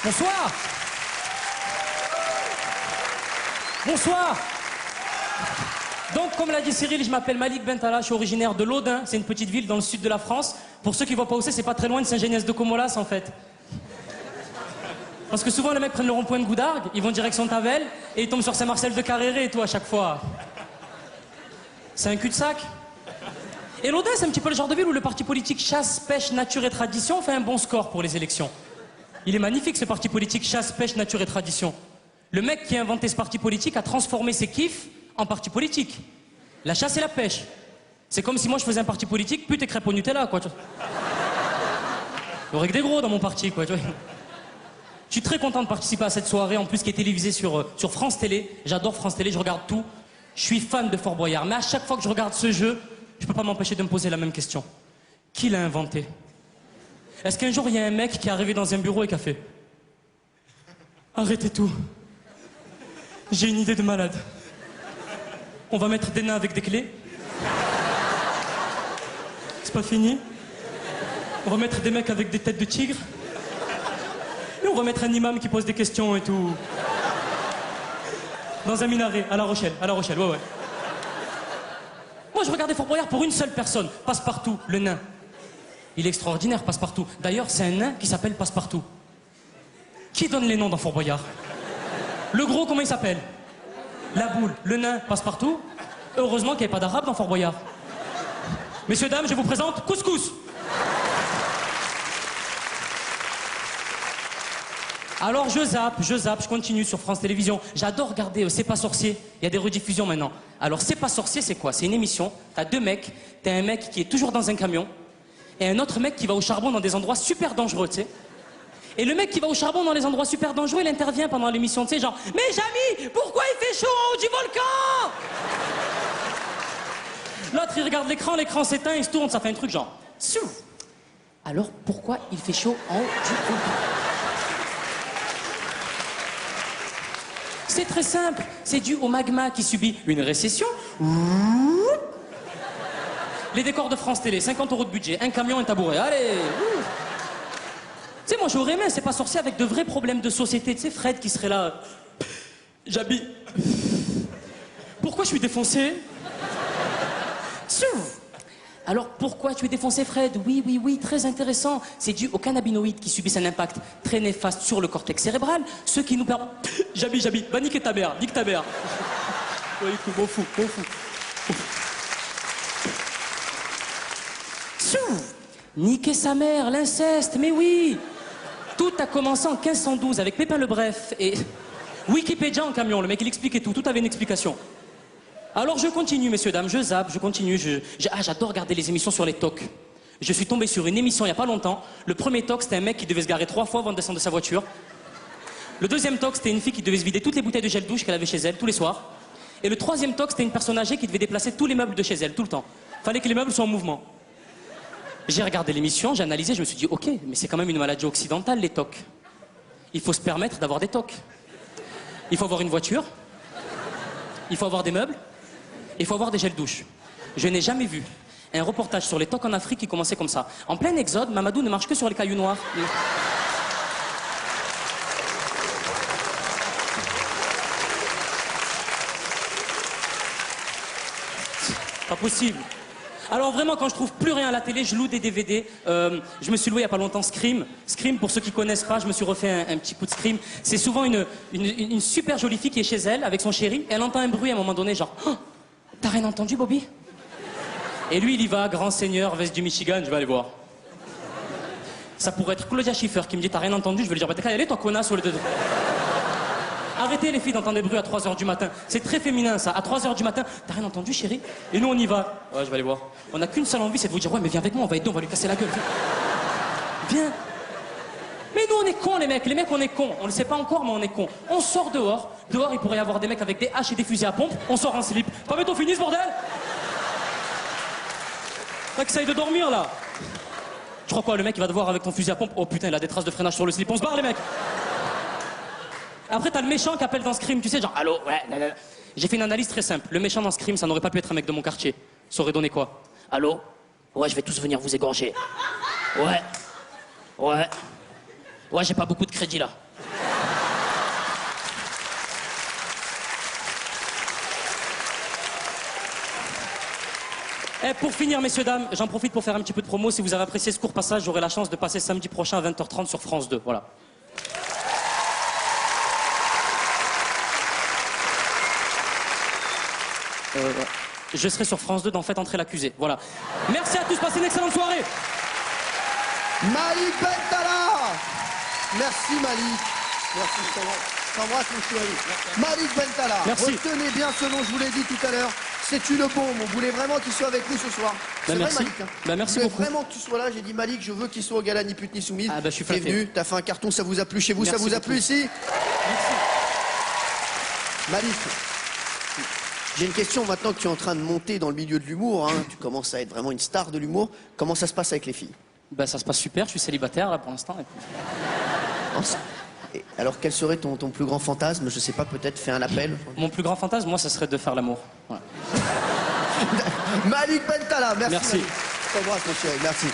Bonsoir. Bonsoir. Donc, comme l'a dit Cyril, je m'appelle Malik Bentala, je suis originaire de l'Audin, c'est une petite ville dans le sud de la France. Pour ceux qui ne voient pas où c'est pas très loin de Saint-Géniès de Comolas, en fait. Parce que souvent, les mecs prennent le rond-point de Goudargue, ils vont direction Tavel, et ils tombent sur Saint-Marcel de Carréré et tout à chaque fois. C'est un cul-de-sac. Et l'Audin, c'est un petit peu le genre de ville où le parti politique chasse, pêche, nature et tradition fait un bon score pour les élections. Il est magnifique, ce parti politique chasse, pêche, nature et tradition. Le mec qui a inventé ce parti politique a transformé ses kiffs en parti politique. La chasse et la pêche. C'est comme si moi je faisais un parti politique, pute et crêpes au Nutella, quoi. Il y aurait que des gros dans mon parti, quoi. Je suis très content de participer à cette soirée, en plus qui est télévisée sur France Télé. J'adore France Télé, je regarde tout. Je suis fan de Fort Boyard. Mais à chaque fois que je regarde ce jeu, je peux pas m'empêcher de me poser la même question. Qui l'a inventé? Est-ce qu'un jour il y a un mec qui est arrivé dans un bureau et qui a fait: arrêtez tout. J'ai une idée de malade. On va mettre des nains avec des clés. C'est pas fini. On va mettre des mecs avec des têtes de tigre. Et on va mettre un imam qui pose des questions et tout. Dans un minaret, à La Rochelle, ouais. Moi, je regardais Fort Boyard pour une seule personne, Passepartout, le nain. Il est extraordinaire, Passepartout. D'ailleurs, c'est un nain qui s'appelle Passepartout. Qui donne les noms dans Fort Boyard? Le gros, comment il s'appelle? La boule, le nain, Passepartout. Heureusement qu'il n'y avait pas d'arabe dans Fort Boyard. Messieurs, dames, je vous présente Couscous. Alors je zappe, je continue sur France Télévisions. J'adore regarder C'est pas sorcier. Il y a des rediffusions maintenant. Alors C'est pas sorcier, c'est quoi? C'est une émission. T'as deux mecs. T'as un mec qui est toujours dans un camion et un autre mec qui va au charbon dans des endroits super dangereux, tu sais. Et le mec qui va au charbon dans les endroits super dangereux, il intervient pendant l'émission, tu sais, genre: mais Jamy, pourquoi il fait chaud en haut du volcan? L'autre, il regarde l'écran, l'écran s'éteint, il se tourne, ça fait un truc genre: Sou. Alors pourquoi il fait chaud en haut du volcan? C'est très simple, c'est dû au magma qui subit une récession. Les décors de France Télé, 50 € de budget, un camion, un tabouret, allez. Tu sais, moi j'aurais aimé, C'est pas sorcier avec de vrais problèmes de société. Tu sais, Fred qui serait là: j'habite. Pourquoi je suis défoncé? Alors pourquoi tu es défoncé, Fred? Oui, très intéressant. C'est dû aux cannabinoïdes qui subissent un impact très néfaste sur le cortex cérébral, ce qui nous permet... J'habite. Bah nique ta mère. Ouais, écoute, m'en fous. Niquer sa mère, l'inceste, mais oui. Tout a commencé en 1512 avec Pépin le Bref et Wikipédia en camion. Le mec il expliquait tout avait une explication. Alors je continue, messieurs, dames, je zappe, je continue, j'adore regarder les émissions sur les tocs. Je suis tombé sur une émission il n'y a pas longtemps. Le premier toc, c'était un mec qui devait se garer 3 fois avant de descendre de sa voiture. Le deuxième toc, c'était une fille qui devait se vider toutes les bouteilles de gel douche qu'elle avait chez elle, tous les soirs. Et le troisième toc, c'était une personne âgée qui devait déplacer tous les meubles de chez elle, tout le temps. Fallait que les meubles soient en mouvement. J'ai regardé l'émission, j'ai analysé, je me suis dit: ok, mais c'est quand même une maladie occidentale, les tocs. Il faut se permettre d'avoir des tocs. Il faut avoir une voiture, il faut avoir des meubles, il faut avoir des gels douche. Je n'ai jamais vu un reportage sur les tocs en Afrique qui commençait comme ça. En plein exode, Mamadou ne marche que sur les cailloux noirs. Pas possible. Alors vraiment, quand je trouve plus rien à la télé, je loue des DVD. Je me suis loué il n'y a pas longtemps Scream. Scream, pour ceux qui connaissent pas, je me suis refait un petit coup de Scream. C'est souvent une super jolie fille qui est chez elle avec son chéri. Elle entend un bruit à un moment donné, genre: oh, t'as rien entendu, Bobby? Et lui, il y va, grand seigneur, veste du Michigan, je vais aller voir. Ça pourrait être Claudia Schiffer qui me dit: t'as rien entendu? Je vais lui dire: bah t'as qu'à y aller, toi, connasse, au lieu de... Arrêtez les filles d'entendre des bruits à 3 h du matin. C'est très féminin ça. À 3 h du matin, t'as rien entendu, chérie? Et nous on y va. Ouais, je vais aller voir. On n'a qu'une seule envie, c'est de vous dire: ouais, mais viens avec moi, on va être deux, on va lui casser la gueule. Viens. Mais nous on est cons, les mecs. Les mecs, on est cons. On le sait pas encore, mais on est cons. On sort dehors. Dehors, il pourrait y avoir des mecs avec des haches et des fusils à pompe. On sort en slip. Pas mettre on finisse, bordel. Là, que ça aille de dormir là. Tu crois quoi, le mec il va te voir avec ton fusil à pompe? Oh putain, il a des traces de freinage sur le slip. On se barre, les mecs. Après, t'as le méchant qui appelle dans Scream, tu sais, genre: allô, ouais, là. J'ai fait une analyse très simple. Le méchant dans Scream, ça n'aurait pas pu être un mec de mon quartier. Ça aurait donné quoi? Allô? Ouais, je vais tous venir vous égorger. Ouais, j'ai pas beaucoup de crédit là. Et pour finir, messieurs, dames, j'en profite pour faire un petit peu de promo. Si vous avez apprécié ce court passage, j'aurai la chance de passer samedi prochain à 20h30 sur France 2. Voilà. Je serai sur France 2 dans Faites entrer l'accusé. Voilà. Merci à tous, passez une excellente soirée. Malik Bentala. Merci Malik. Merci, je t'embrasse mon chéri. Malik Bentala. Merci. Retenez bien ce nom, je vous l'ai dit tout à l'heure. C'est une bombe. On voulait vraiment qu'il soit avec nous ce soir. C'est vrai, merci. Malik. Hein. Merci je voulais beaucoup. vraiment que tu sois là. J'ai dit Malik, je veux qu'il soit au gala Ni pute ni soumise. Ah bah je suis T'es flatté. venu, t'as fait un carton, ça vous a plu chez vous, ça Merci vous a beaucoup. plu ici Merci. Malik, j'ai une question maintenant que tu es en train de monter dans le milieu de l'humour. Hein. Tu commences à être vraiment une star de l'humour. Comment ça se passe avec les filles? Bah ça se passe super, je suis célibataire là pour l'instant. Et puis... Et alors quel serait ton plus grand fantasme? Je sais pas, peut-être fais un appel. Mon plus grand fantasme, moi, ça serait de faire l'amour. Voilà. Malik Bentala, merci. Merci. Malik. Je t'embrasse mon chéri, merci.